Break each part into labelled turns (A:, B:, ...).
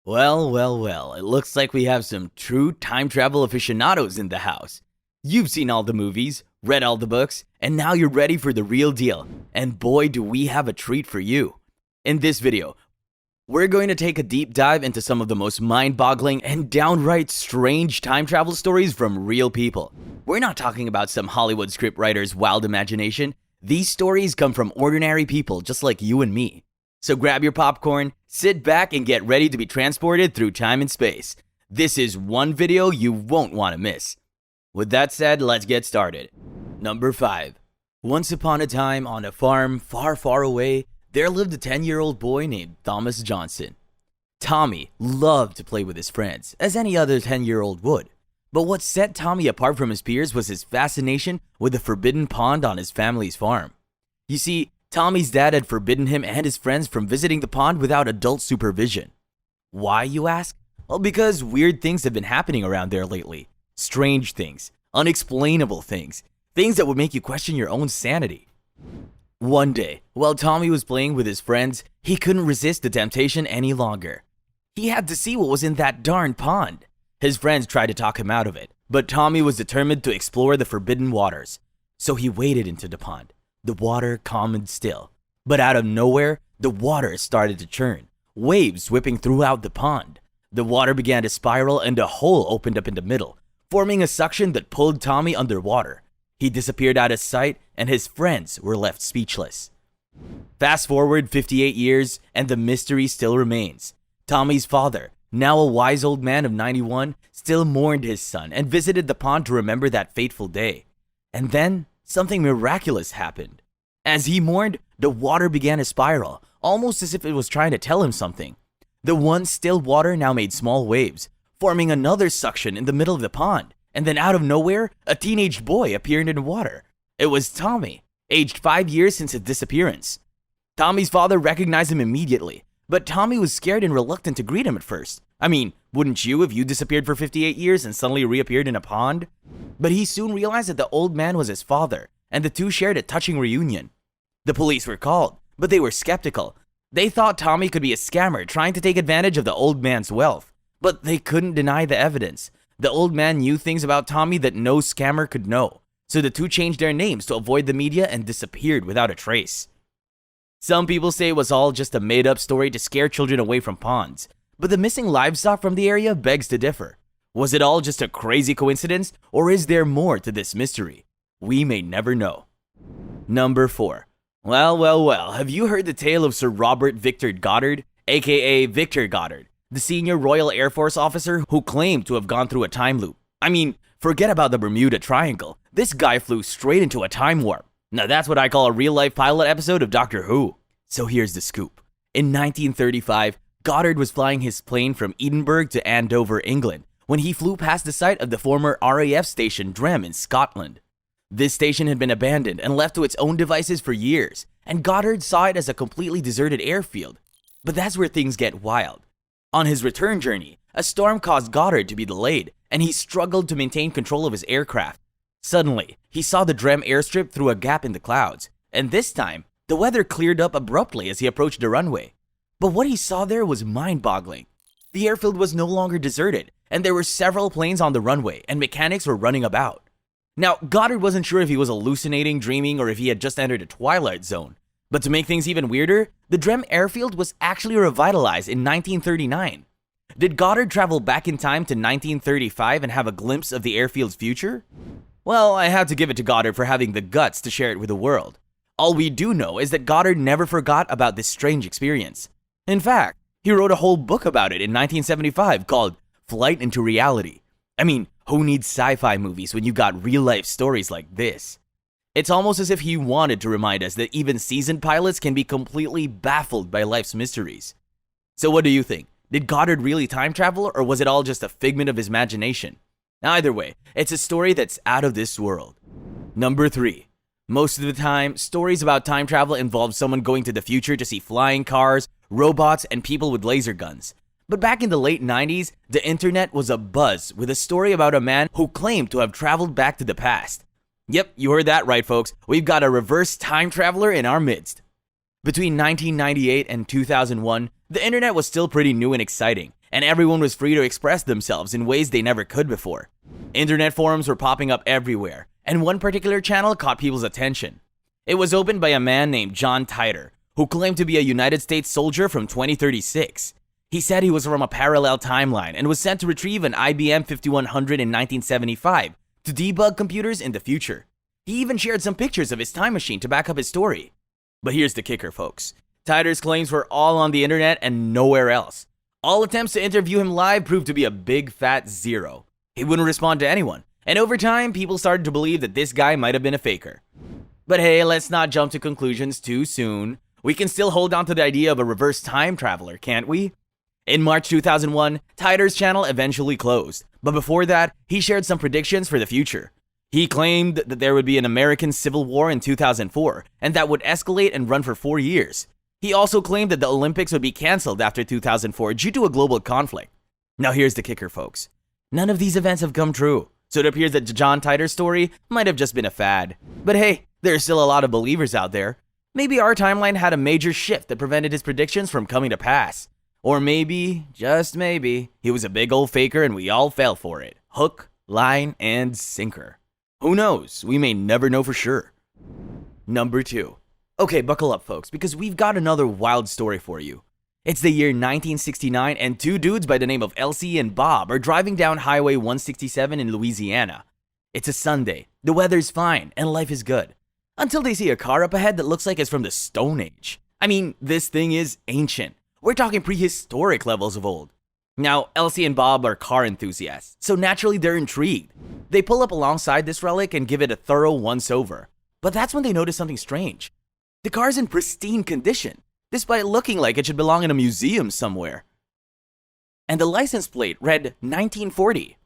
A: Well, it looks like we have some true time travel aficionados in the house. You've seen all the movies, read all the books, and now you're ready for the real deal. And boy, do we have a treat for you. In this video, we're going to take a deep dive into some of the most mind-boggling and downright strange time travel stories from real people. We're not talking about some Hollywood scriptwriter's wild imagination. These stories come from ordinary people just like you and me. So grab your popcorn, sit back, and get ready to be transported through time and space. This is one video you won't want to miss. With that said, let's get started. Number 5. Once upon a time, on a farm far, far away, there lived a 10-year-old boy named Thomas Johnson. Tommy loved to play with his friends, as any other 10-year-old would. But what set Tommy apart from his peers was his fascination with the forbidden pond on his family's farm. You see, Tommy's dad had forbidden him and his friends from visiting the pond without adult supervision. Why, you ask? Well, because weird things have been happening around there lately. Strange things, unexplainable things, things that would make you question your own sanity. One day, while Tommy was playing with his friends, he couldn't resist the temptation any longer. He had to see what was in that darn pond. His friends tried to talk him out of it, but Tommy was determined to explore the forbidden waters. So he waded into the pond. The water calm and still. But out of nowhere, the water started to churn, waves whipping throughout the pond. The water began to spiral and a hole opened up in the middle, forming a suction that pulled Tommy underwater. He disappeared out of sight and his friends were left speechless. Fast forward 58 years and the mystery still remains. Tommy's father, now a wise old man of 91, still mourned his son and visited the pond to remember that fateful day. And then something miraculous happened. As he mourned, the water began to spiral, almost as if it was trying to tell him something. The once still water now made small waves, forming another suction in the middle of the pond. And then out of nowhere, a teenage boy appeared in the water. It was Tommy, aged 5 years since his disappearance. Tommy's father recognized him immediately, but Tommy was scared and reluctant to greet him at first. I mean, wouldn't you if you disappeared for 58 years and suddenly reappeared in a pond? But he soon realized that the old man was his father, and the two shared a touching reunion. The police were called, but they were skeptical. They thought Tommy could be a scammer trying to take advantage of the old man's wealth, but they couldn't deny the evidence. The old man knew things about Tommy that no scammer could know, so the two changed their names to avoid the media and disappeared without a trace. Some people say it was all just a made-up story to scare children away from ponds, but the missing livestock from the area begs to differ. Was it all just a crazy coincidence, or is there more to this mystery? We may never know. Number 4. Well, have you heard the tale of Sir Robert Victor Goddard, aka Victor Goddard, the senior Royal Air Force officer who claimed to have gone through a time loop? I mean, forget about the Bermuda Triangle. This guy flew straight into a time warp. Now that's what I call a real-life pilot episode of Doctor Who. So here's the scoop. In 1935, Goddard was flying his plane from Edinburgh to Andover, England, when he flew past the site of the former RAF station Drem in Scotland. This station had been abandoned and left to its own devices for years, and Goddard saw it as a completely deserted airfield. But that's where things get wild. On his return journey, a storm caused Goddard to be delayed, and he struggled to maintain control of his aircraft. Suddenly, he saw the Drem airstrip through a gap in the clouds, and this time, the weather cleared up abruptly as he approached the runway. But what he saw there was mind-boggling. The airfield was no longer deserted, and there were several planes on the runway, and mechanics were running about. Now, Goddard wasn't sure if he was hallucinating, dreaming, or if he had just entered a twilight zone. But to make things even weirder, the Drem airfield was actually revitalized in 1939. Did Goddard travel back in time to 1935 and have a glimpse of the airfield's future? Well, I have to give it to Goddard for having the guts to share it with the world. All we do know is that Goddard never forgot about this strange experience. In fact, he wrote a whole book about it in 1975 called Flight into Reality. I mean, who needs sci-fi movies when you got real-life stories like this? It's almost as if he wanted to remind us that even seasoned pilots can be completely baffled by life's mysteries. So what do you think? Did Goddard really time travel, or was it all just a figment of his imagination? Either way, it's a story that's out of this world. Number 3. Most of the time, stories about time travel involve someone going to the future to see flying cars, robots, and people with laser guns. But back in the late 90s, the internet was abuzz with a story about a man who claimed to have traveled back to the past. Yep, you heard that right, folks. We've got a reverse time traveler in our midst. Between 1998 and 2001, the internet was still pretty new and exciting, and everyone was free to express themselves in ways they never could before. Internet forums were popping up everywhere, and one particular channel caught people's attention. It was opened by a man named John Titor, who claimed to be a United States soldier from 2036. He said he was from a parallel timeline and was sent to retrieve an IBM 5100 in 1975 to debug computers in the future. He even shared some pictures of his time machine to back up his story. But here's the kicker, folks. Titor's claims were all on the internet and nowhere else. All attempts to interview him live proved to be a big fat zero. He wouldn't respond to anyone, and over time, people started to believe that this guy might have been a faker. But hey, let's not jump to conclusions too soon. We can still hold on to the idea of a reverse time traveler, can't we? In March 2001, Titor's channel eventually closed, but before that, he shared some predictions for the future. He claimed that there would be an American Civil War in 2004, and that would escalate and run for 4 years. He also claimed that the Olympics would be cancelled after 2004 due to a global conflict. Now here's the kicker, folks. None of these events have come true, so it appears that John Titor's story might have just been a fad. But hey, there are still a lot of believers out there. Maybe our timeline had a major shift that prevented his predictions from coming to pass. Or maybe, just maybe, he was a big old faker and we all fell for it. Hook, line, and sinker. Who knows? We may never know for sure. Number 2. Okay, buckle up, folks, because we've got another wild story for you. It's the year 1969, and two dudes by the name of Elsie and Bob are driving down Highway 167 in Louisiana. It's a Sunday, the weather's fine, and life is good. Until they see a car up ahead that looks like it's from the Stone Age. I mean, this thing is ancient. We're talking prehistoric levels of old. Now, Elsie and Bob are car enthusiasts, so naturally they're intrigued. They pull up alongside this relic and give it a thorough once-over. But that's when they notice something strange. The car's in pristine condition, despite looking like it should belong in a museum somewhere. And the license plate read 1940.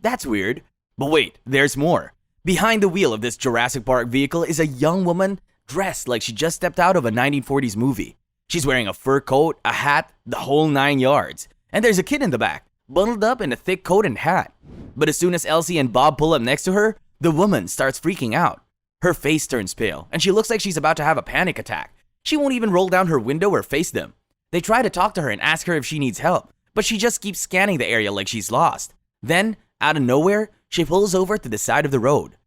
A: That's weird. But wait, there's more. Behind the wheel of this Jurassic Park vehicle is a young woman dressed like she just stepped out of a 1940s movie. She's wearing a fur coat, a hat, the whole 9 yards. And there's a kid in the back, bundled up in a thick coat and hat. But as soon as Elsie and Bob pull up next to her, the woman starts freaking out. Her face turns pale, and she looks like she's about to have a panic attack. She won't even roll down her window or face them. They try to talk to her and ask her if she needs help, but she just keeps scanning the area like she's lost. Then, out of nowhere, she pulls over to the side of the road.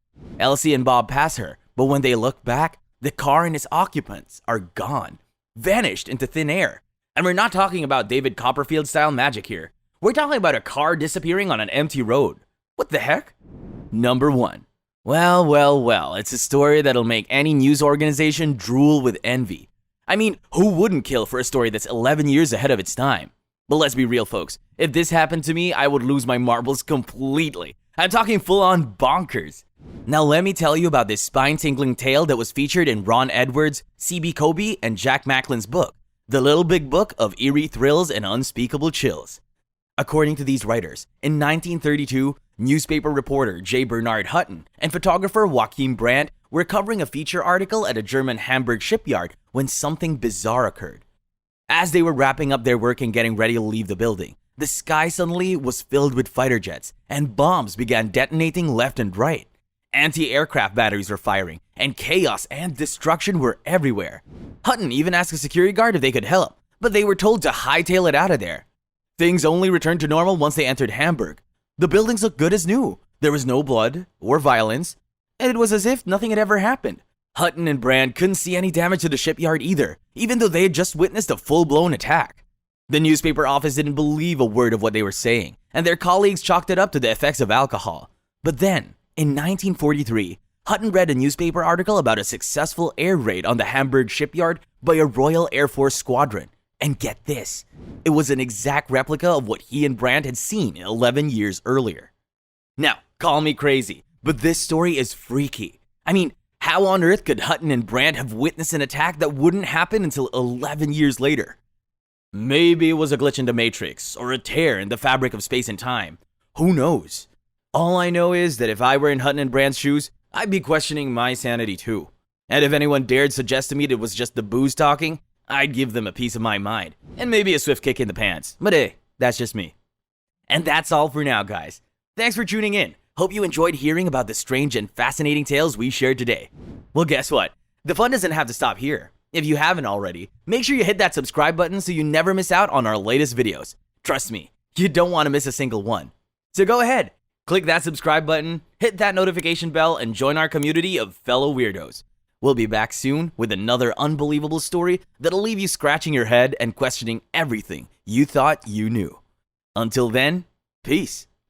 A: Elsie and Bob pass her, but when they look back, the car and its occupants are gone, vanished into thin air. And we're not talking about David Copperfield-style magic here. We're talking about a car disappearing on an empty road. What the heck? Number 1. Well, it's a story that'll make any news organization drool with envy. I mean, who wouldn't kill for a story that's 11 years ahead of its time? But let's be real, folks. If this happened to me, I would lose my marbles completely. I'm talking full-on bonkers. Now let me tell you about this spine-tingling tale that was featured in Ron Edwards, C.B. Kobe, and Jack Macklin's book, The Little Big Book of Eerie Thrills and Unspeakable Chills. According to these writers, in 1932, newspaper reporter J. Bernard Hutton and photographer Joachim Brandt were covering a feature article at a German Hamburg shipyard when something bizarre occurred. As they were wrapping up their work and getting ready to leave the building, the sky suddenly was filled with fighter jets, and bombs began detonating left and right. Anti-aircraft batteries were firing, and chaos and destruction were everywhere. Hutton even asked a security guard if they could help, but they were told to hightail it out of there. Things only returned to normal once they entered Hamburg. The buildings looked good as new. There was no blood or violence, and it was as if nothing had ever happened. Hutton and Brand couldn't see any damage to the shipyard either, even though they had just witnessed a full-blown attack. The newspaper office didn't believe a word of what they were saying, and their colleagues chalked it up to the effects of alcohol. But then, in 1943, Hutton read a newspaper article about a successful air raid on the Hamburg shipyard by a Royal Air Force squadron. And get this, it was an exact replica of what he and Brandt had seen 11 years earlier. Now, call me crazy, but this story is freaky. I mean, how on earth could Hutton and Brandt have witnessed an attack that wouldn't happen until 11 years later? Maybe it was a glitch in the Matrix, or a tear in the fabric of space and time. Who knows? All I know is that if I were in Hutton and Brandt's shoes, I'd be questioning my sanity too. And if anyone dared suggest to me that it was just the booze talking, I'd give them a piece of my mind, and maybe a swift kick in the pants. But hey, that's just me. And that's all for now, guys. Thanks for tuning in. Hope you enjoyed hearing about the strange and fascinating tales we shared today. Well, guess what? The fun doesn't have to stop here. If you haven't already, make sure you hit that subscribe button so you never miss out on our latest videos. Trust me, you don't want to miss a single one. So go ahead, click that subscribe button, hit that notification bell, and join our community of fellow weirdos. We'll be back soon with another unbelievable story that'll leave you scratching your head and questioning everything you thought you knew. Until then, peace.